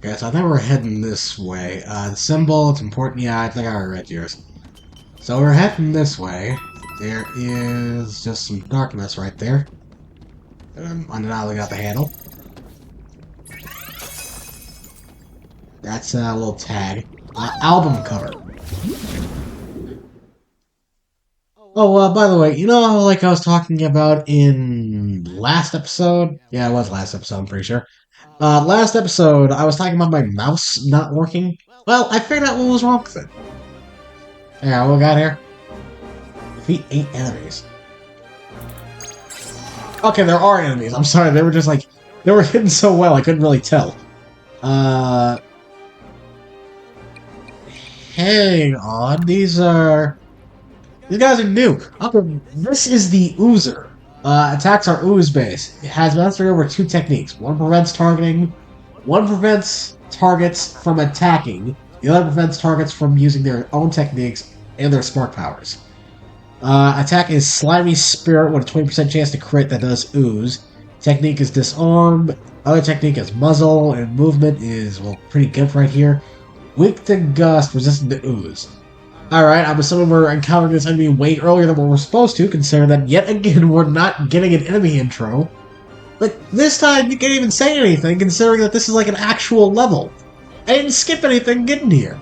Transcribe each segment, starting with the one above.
Okay, so I think we're heading this way. The symbol, it's important. Yeah, I think I already read yours. So we're heading this way. There is just some darkness right there. Undeniably got the handle. That's a little tag. Album cover. Oh, by the way, you know how, like, I was talking about in last episode? Yeah, it was last episode, I'm pretty sure. Last episode, I was talking about my mouse not working. Well, I figured out what was wrong with it. Yeah, what we got here? Defeat 8 enemies. Okay, there are enemies. I'm sorry, they were just like... They were hidden so well, I couldn't really tell. Hang on. These guys are new. Okay, this is the Oozer. Attacks are ooze based. It has mastery over 2 techniques. One prevents targeting. One prevents targets from attacking. The other prevents targets from using their own techniques and their spark powers. Attack is Slimy Spirit with a 20% chance to crit that does ooze. Technique is Disarm. Other technique is Muzzle, and movement is, well, pretty good right here. Weak to Gust, resistant to ooze. Alright, I'm assuming we're encountering this enemy way earlier than what we're supposed to, considering that yet again we're not getting an enemy intro. But this time you can't even say anything, considering that this is like an actual level. I didn't skip anything getting here.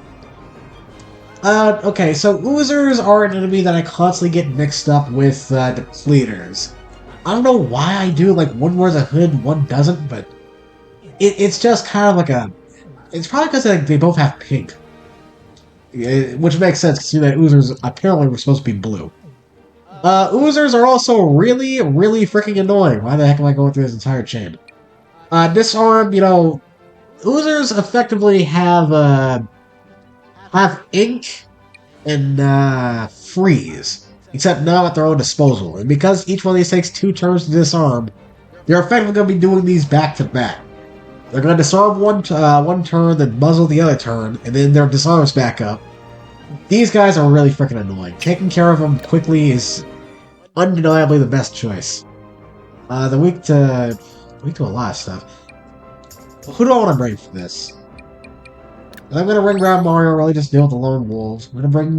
Okay, so Oozers are an enemy that I constantly get mixed up with Depleters. I don't know why I do, like, one wears a hood, one doesn't, but it's just kind of like a... It's probably because they both have pink. Which makes sense, considering that Oozers apparently were supposed to be blue. Oozers are also really, really freaking annoying. Why the heck am I going through this entire chain? Disarm, you know... Oozers effectively have ink and freeze, except now at their own disposal. And because each one of these takes 2 turns to disarm, they're effectively going to be doing these back to back. They're going to disarm one turn, then muzzle the other turn, and then their disarms back up. These guys are really freaking annoying. Taking care of them quickly is undeniably the best choice. They're weak to a lot of stuff. Who do I want to bring for this? I'm gonna bring Round Mario, really just deal with the lone wolves. I'm gonna bring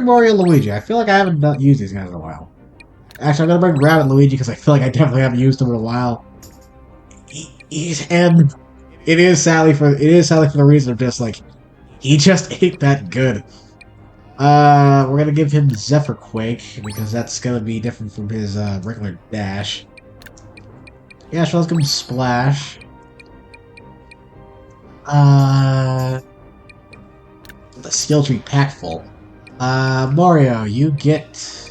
Mario and Luigi. I feel like I haven't used these guys in a while. Actually, I'm gonna bring Rabbid and Luigi because I feel like I definitely haven't used them in a while. And it is sadly for the reason of just like he just ain't that good. We're gonna give him Zephyr Quake because that's gonna be different from his regular dash. Yeah, so let's give him Splash. The skill tree pack full. Mario, you get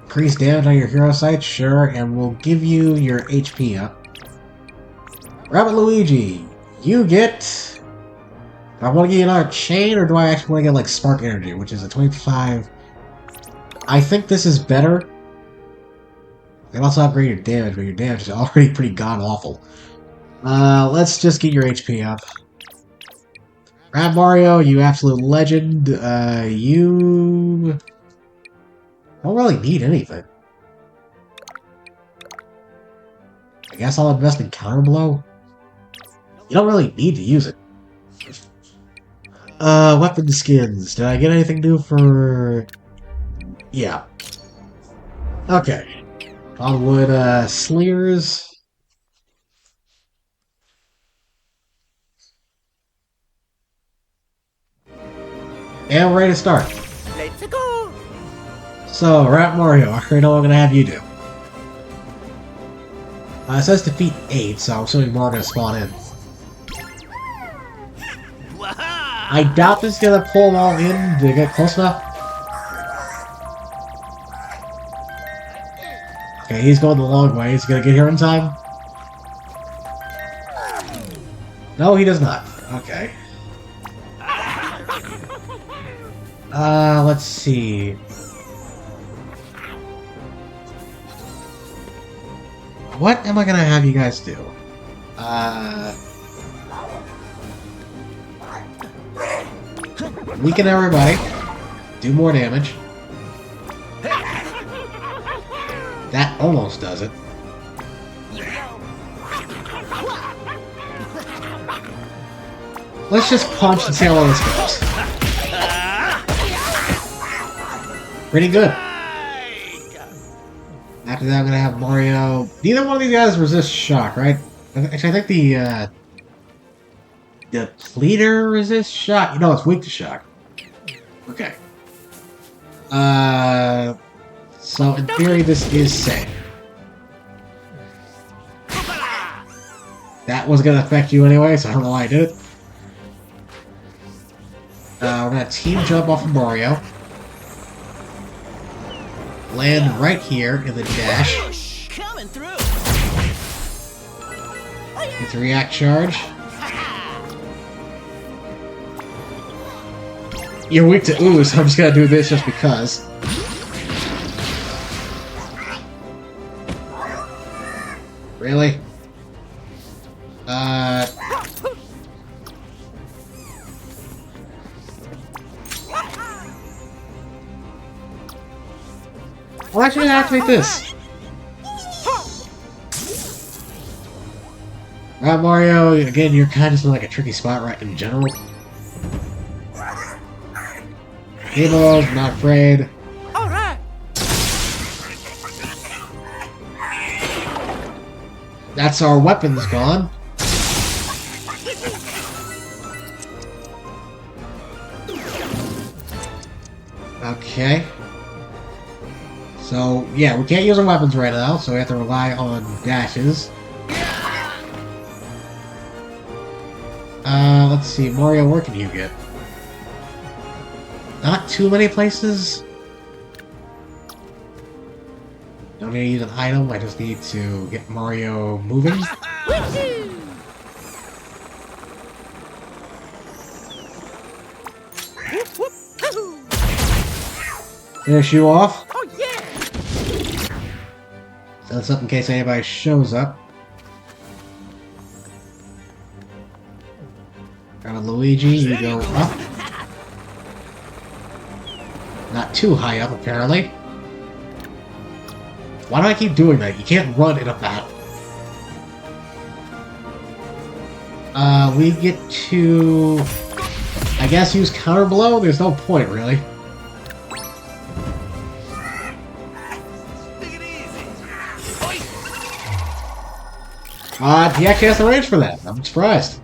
increased damage on your hero sites, sure, and we'll give you your HP up. Rabbid Luigi, you get... Do I want to get another chain, or do I actually want to get, like, Spark Energy, which is a 25... I think this is better. You can also upgrade your damage, but your damage is already pretty god-awful. Let's just get your HP up. Rab Mario, you absolute legend. You... don't really need anything. I guess I'll invest in Counterblow? You don't really need to use it. Weapon skins. Did I get anything new for... Yeah. Okay. Dogwood, Sleers. And we're ready to start. Let's go! So, Rap Mario, I already know what I'm gonna have you do. It says defeat 8, so I'm assuming more are gonna spawn in. I doubt this is gonna pull them all in. Did it get close enough? Okay, he's going the long way. Is he gonna get here in time? No, he does not. Okay. Let's see. What am I gonna have you guys do? Weaken everybody. Do more damage. That almost does it. Let's just punch and see how well this goes. Pretty good. After that, I'm gonna have Mario. Neither one of these guys resist shock, right? Actually, I think the Pleader resists shock. No, it's weak to shock. Okay. So in theory, this is safe. That was gonna affect you anyway, so I don't know why I did it. We're gonna team jump off of Mario. Land right here in the dash. Get the react charge. You're weak to ooze, so I'm just gonna do this just because. Really? I'll actually activate this. Right, Mario, again, you're kind of just in like a tricky spot right in general. Amos, not afraid. Alright. That's our weapons gone. Okay. So, yeah, we can't use our weapons right now, so we have to rely on dashes. Let's see, Mario, where can you get? Not too many places. Don't need to use an item, I just need to get Mario moving. Finish you off. Oh yeah. That's up in case anybody shows up. Got a Luigi, you go up. Not too high up, apparently. Why do I keep doing that? You can't run in a battle. We get to... I guess use counter blow? There's no point, really. He actually has the range for that. I'm surprised.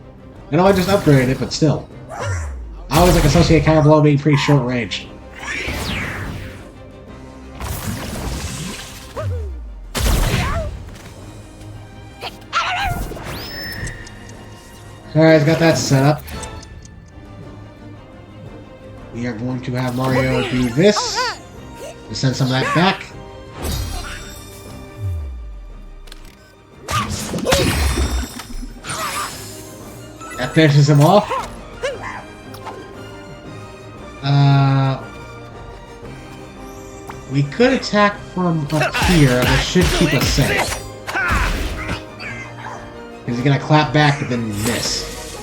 I know I just upgraded it, but still. I always like associate counter blow being pretty short range. Alright, got that set up. We are going to have Mario do this. To send some of that back. That finishes him off. We could attack from up here, and that should keep us safe. Because he's gonna clap back but then miss.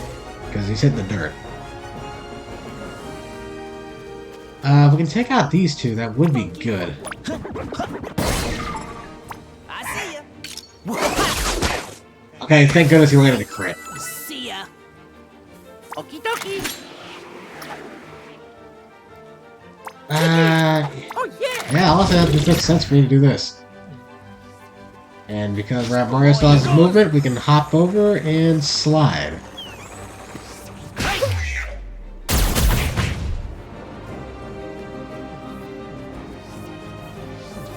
Because he's hitting the dirt. If we can take out these two, that would be good. I see ya. Okay, thank goodness he landed a crit. See ya. Okie dokie. Oh yeah. Yeah, honestly, that makes sense for me to do this. And because Mario still has his movement, we can hop over and slide.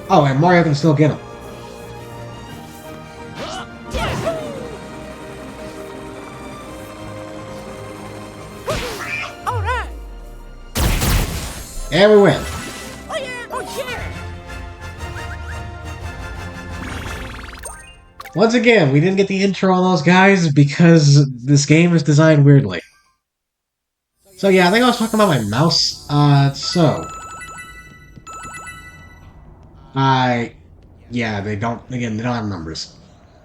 Oh, and Mario can still get him. Alright. And we win. Oh yeah. Oh yeah. Once again, we didn't get the intro on those guys because this game is designed weirdly. So yeah, I think I was talking about my mouse. Yeah, they don't have numbers.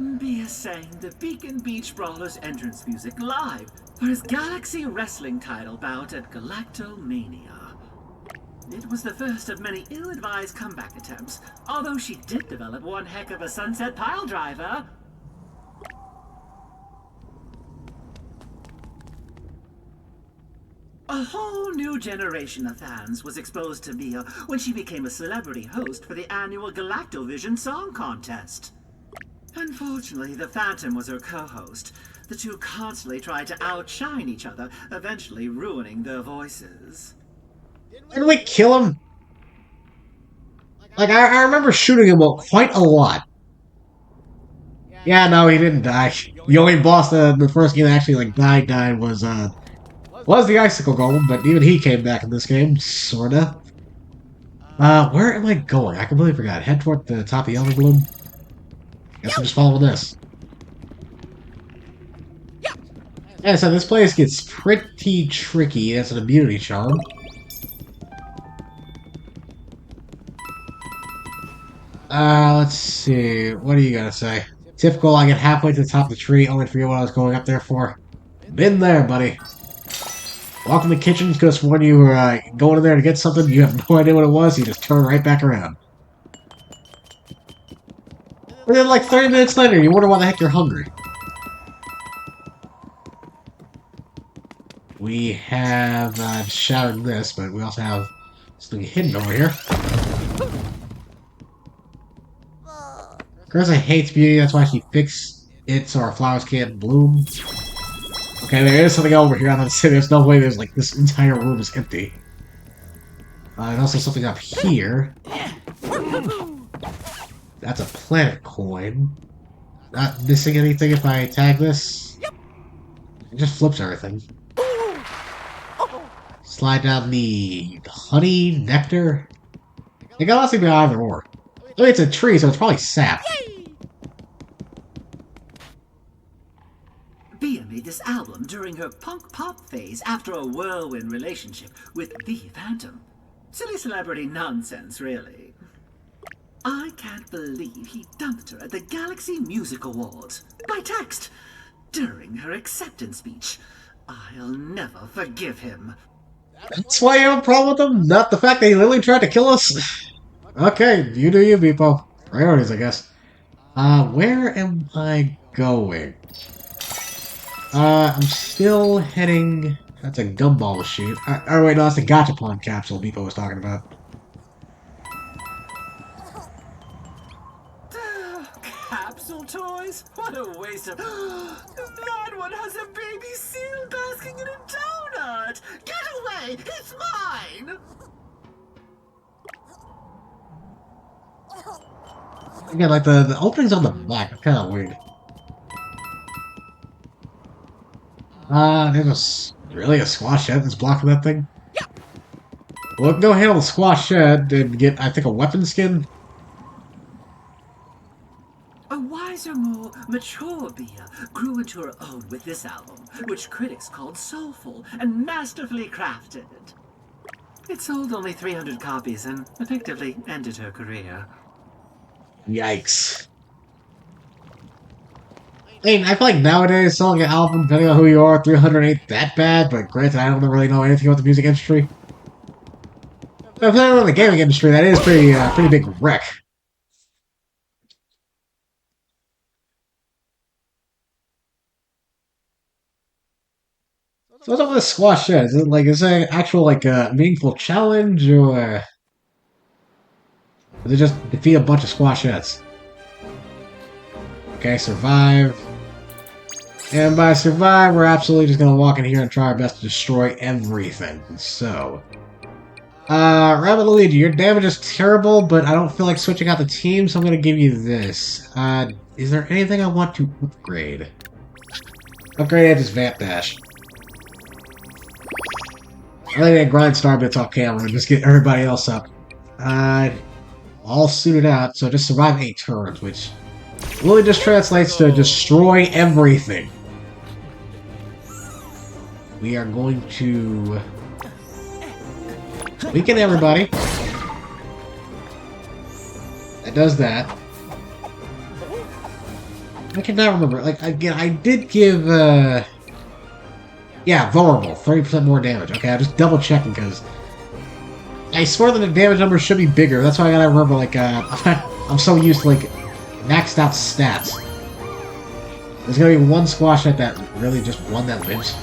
Mia sang the Beacon Beach Brawlers entrance music live for his Galaxy Wrestling title bout at Galactomania. It was the first of many ill-advised comeback attempts, although she did develop one heck of a sunset pile driver. A whole new generation of fans was exposed to Mia when she became a celebrity host for the annual Galactovision Song Contest. Unfortunately, the Phantom was her co-host. The two constantly tried to outshine each other, eventually ruining their voices. Didn't we kill him? Like, I remember shooting him quite a lot. Yeah, no, he didn't die. The only boss the first game that actually like died was the Icicle Golem, but even he came back in this game, sorta. Where am I going? I completely forgot. Head toward the top of the Elder Gloom. Guess I'm just following this. Yeah, so this place gets pretty tricky. It's an immunity charm. Let's see. What do you gotta say? Typical, I get halfway to the top of the tree, only to forget what I was going up there for. Been there, buddy. Walk in the kitchen, because when you were going in there to get something, you have no idea what it was, you just turn right back around. And then like 30 minutes later, you wonder why the heck you're hungry. We have shattered this, but we also have something hidden over here. Carissa hates beauty, that's why she fixed it so our flowers can't bloom. Okay, there is something over here. I'm gonna say there's no way there's like this entire room is empty. And also something up here. That's a planet coin. Not missing anything if I tag this. It just flips everything. Slide down the honey, nectar. It can honestly be either or. I mean, it's a tree, so it's probably sap. Bia made this album during her punk pop phase after a whirlwind relationship with the Phantom. Silly celebrity nonsense, really. I can't believe he dumped her at the Galaxy Music Awards by text during her acceptance speech. I'll never forgive him. That's why you have a problem with him? Not the fact that he literally tried to kill us? Okay, you do you, Beepo. Priorities, I guess. Where am I going? I'm still heading... That's a gumball machine. Oh, wait, no, that's the Gachapon capsule Beepo was talking about. Capsule toys? What a waste of... That one has a baby seal basking in a donut! Get away! It's mine! Again, like, the openings on the back are kind of weird. There's really a squash head that's blocking that thing? Well, go handle the squash head and get, I think, a weapon skin. A wiser, more mature Bia grew into her own with this album, which critics called soulful and masterfully crafted. It sold only 300 copies and effectively ended her career. Yikes. I mean, I feel like nowadays selling an album, depending on who you are, 300 ain't that bad, but granted, I don't really know anything about the music industry. But if I know the gaming industry, that is pretty big wreck. So what's up with this squash shed? Is it an actual, meaningful challenge, or... Does it just defeat a bunch of squash heads? Okay, survive. And by survive, we're absolutely just gonna walk in here and try our best to destroy everything. So... Rabbit Luigi, your damage is terrible, but I don't feel like switching out the team, so I'm gonna give you this. Is there anything I want to upgrade? Upgrade this Vamp Dash. I think I grind star bits off camera and just get everybody else up. All suited out, so just survive 8 turns, which really just translates to destroy everything. We are going to weaken everybody. That does that. I cannot remember. Like, again, I did give, yeah, vulnerable. 30% more damage. Okay, I'm just double checking because I swear that the damage numbers should be bigger. That's why I gotta remember, like, I'm so used to, like, maxed out stats. There's gonna be one squash head that really just one that lives.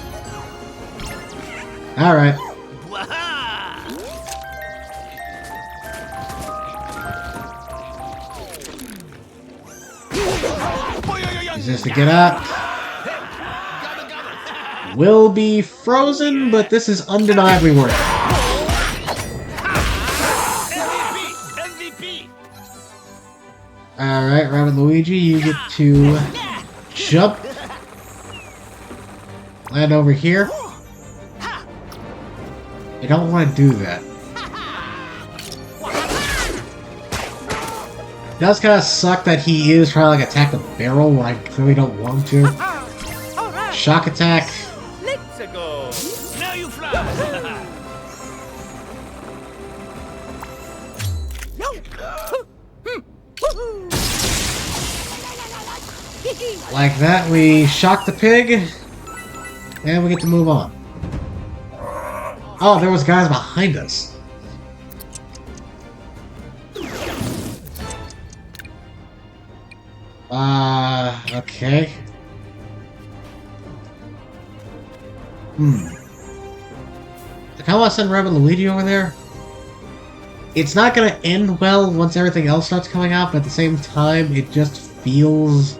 Alright. Waha! Just to get up. Will be frozen, but this is undeniably worth it. MVP! Alright, Rabbit Luigi, you get to jump. Land over here. I don't want to do that. It does kind of suck that he is trying to like attack the barrel when I clearly don't want to. Alright, Shock attack. let's go! Now you fly! Yo! Like that, we shock the pig. And we get to move on. Oh, there was guys behind us. Okay. I kinda wanna send Rabbit Luigi over there. It's not gonna end well once everything else starts coming out, but at the same time, it just feels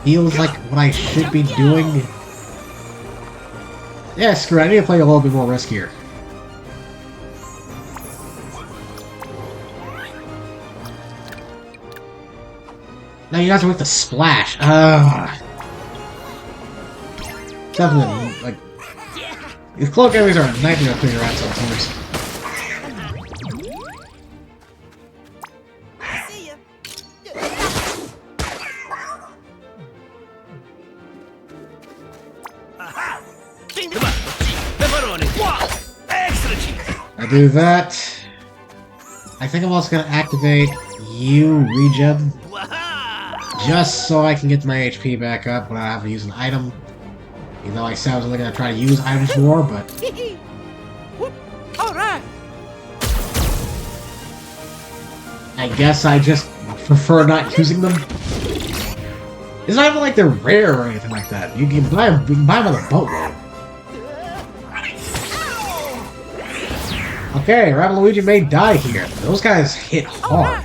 like what I should be doing. Yeah, screw it, I need to play a little bit more riskier. Now you have to wait the splash. Definitely, like... These cloak enemies are a nightmare to figure out sometimes. I see ya! Aha! Pepperoni! Wow! Extra cheese! I do that. I think I'm also gonna activate you, regen, Waha! just so I can get my HP back up without having to use an item. Even though I said I was only gonna try to use items more, but Alright! I guess I just prefer not using them. It's not even like they're rare or anything like that. You can buy them on the boatload. Okay, Rabbit Luigi may die here. Those guys hit hard.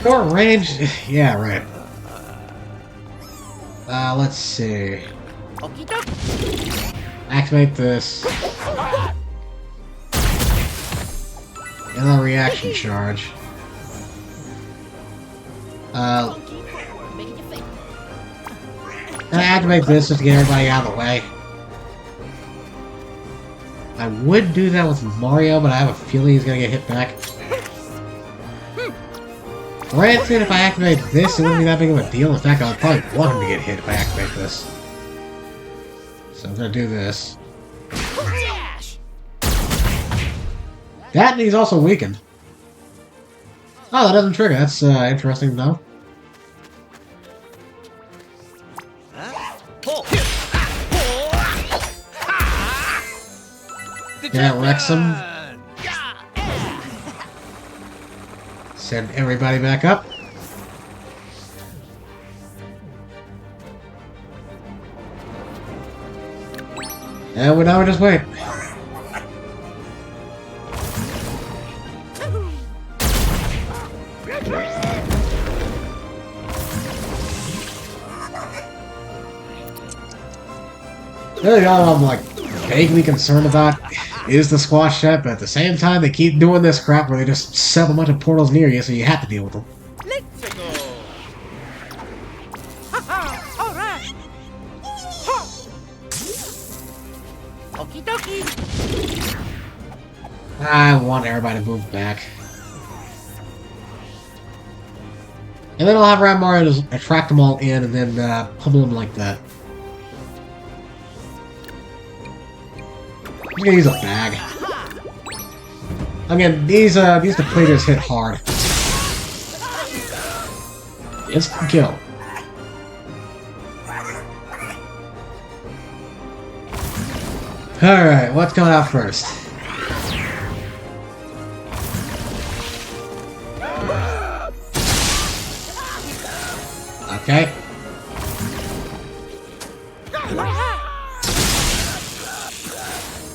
Short range? Yeah, right. Let's see. Okie dokie! Activate this. Another reaction charge. And I activate this just to get everybody out of the way. I would do that with Mario, but I have a feeling he's gonna get hit back. Granted, if I activate this, it wouldn't be that big of a deal. In fact, I would probably want him to get hit if I activate this. So I'm gonna do this. Dash! That, and he's also weakened. Oh, that doesn't trigger. That's interesting to know. Yeah, wrecks him. Send everybody back up. And we now just wait. Really, all I'm like vaguely concerned about is the squash set, but at the same time, they keep doing this crap where they just set a bunch of portals near you, so you have to deal with them. Let's go! Haha! Alright! Okie dokie! I want everybody to move back. And then I'll have Rad Mario just attract them all in and then pummel them like that. I'm gonna use a bag. Again, these depleters hit hard. Instant kill. Alright, what's coming out first? Okay.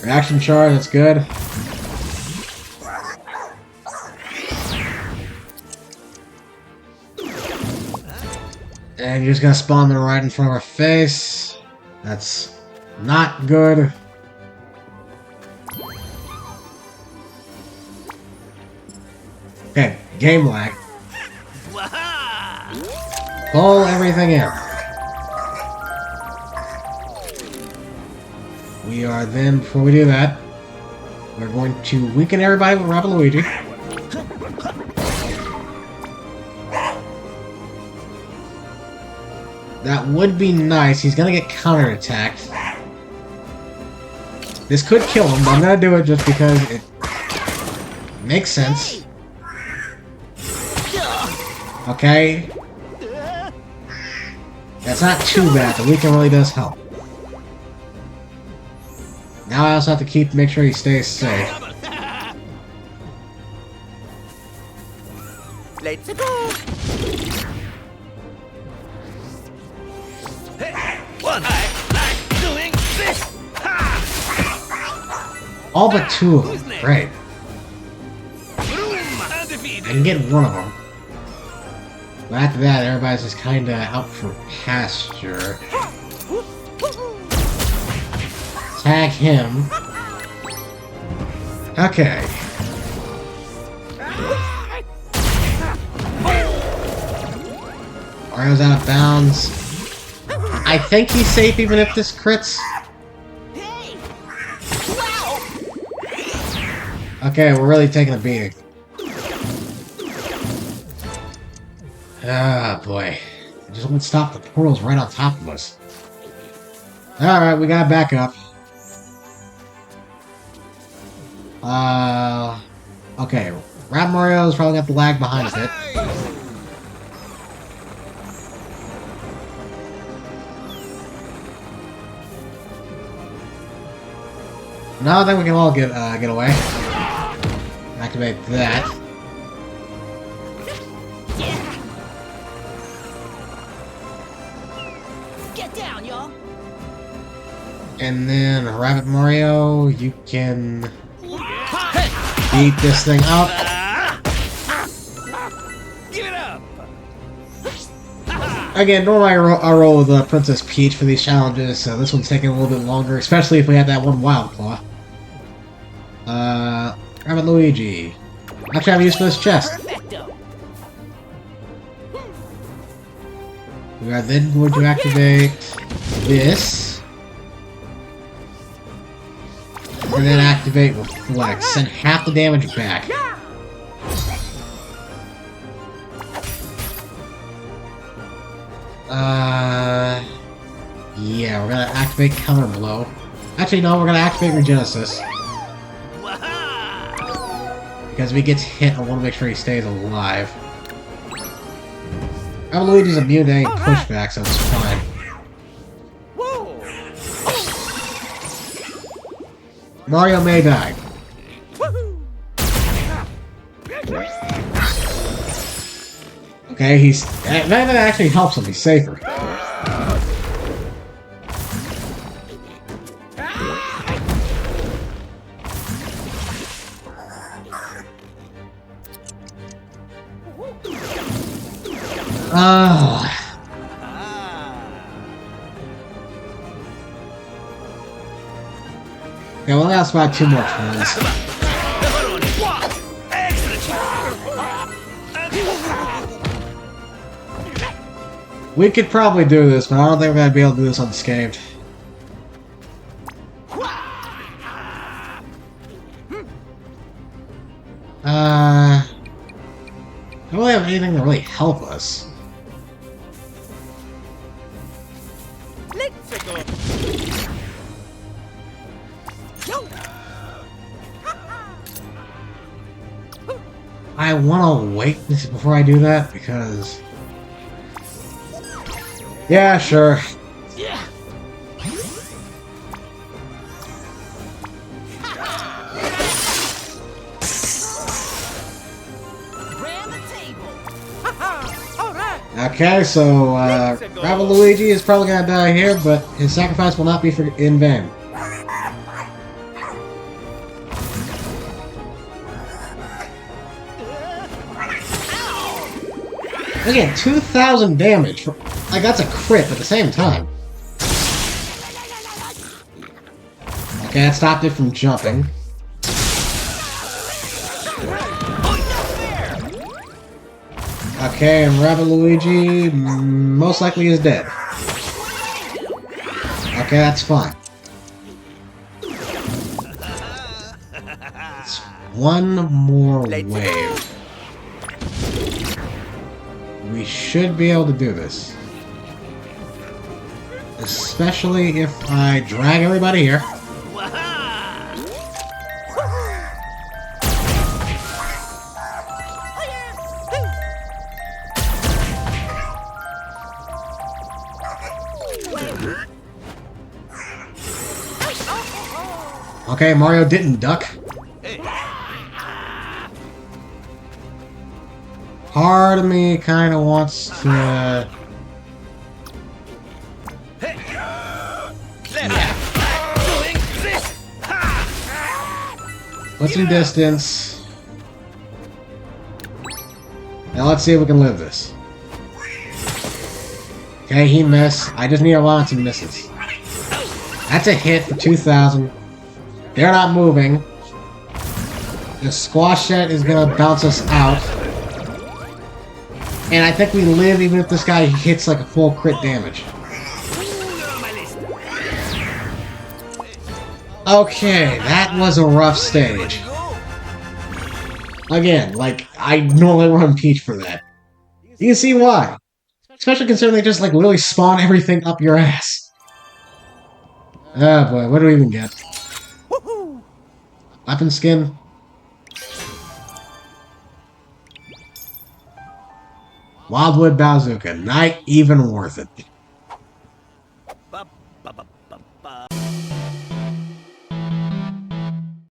Reaction charge, that's good. And you're just gonna spawn them right in front of our face. That's not good. Okay, game lag. Pull everything in. We are then, before we do that, we're going to weaken everybody with Rabbids Luigi. That would be nice. He's gonna get counterattacked. This could kill him, but I'm gonna do it just because it makes sense. Okay. That's not too bad. The weaken really does help. Now I also have to make sure he stays safe. Let's go. All but two of them. Great. I can get one of them. But after that, everybody's just kinda out for pasture. Tag him. Okay. Mario's out of bounds. I think he's safe even if this crits. Okay, we're really taking a beating. Ah, boy. It just won't stop. The portal's right on top of us. Alright, we gotta back up. Okay. Rat Mario's probably got the lag behind it. No, I think we can all get away. Activate that. Get down, y'all. And then Rabbid Mario, you can beat this thing up. Give it up. Again, normally I roll with Princess Peach for these challenges, so this one's taking a little bit longer, especially if we have that one Wild Claw. Rabbid Luigi. Actually, I have use for this chest. Perfecto. We are then going to activate this. And then activate Reflect. Send half the damage back. Yeah, we're gonna activate Counter Blow. Actually, no, we're gonna activate Regenesis. Because if he gets hit, I want to make sure he stays alive. Luigi's immune to any pushback, so it's fine. Mario may die. Okay, that actually helps him. He's safer. Okay, well, that's about 2 more turns. We could probably do this, but I don't think we're gonna be able to do this unscathed. I don't really have anything to really help us. Let's go. I want to wait before I do that, because... Yeah, sure. Okay, so Luigi is probably gonna die here, but his sacrifice will not be in vain. Again, 2,000 damage. Like, that's a crit at the same time. Okay, that stopped it from jumping. Okay, and Luigi most likely is dead. Okay, that's fine. It's one more wave. We should be able to do this. Especially if I drag everybody here. Okay, Mario didn't duck. Part of me kind of wants to... Yeah. Put some distance. Now let's see if we can live this. Okay, he missed. I just need to launch some misses. That's a hit for 2,000. They're not moving. The squash set is gonna bounce us out. And I think we live even if this guy hits like a full crit damage. Okay, that was a rough stage. Again, like, I normally run Peach for that. You can see why. Especially considering they just, like, literally spawn everything up your ass. Oh boy, what do we even get? Weapon skin? Wildwood Bazooka, not even worth it.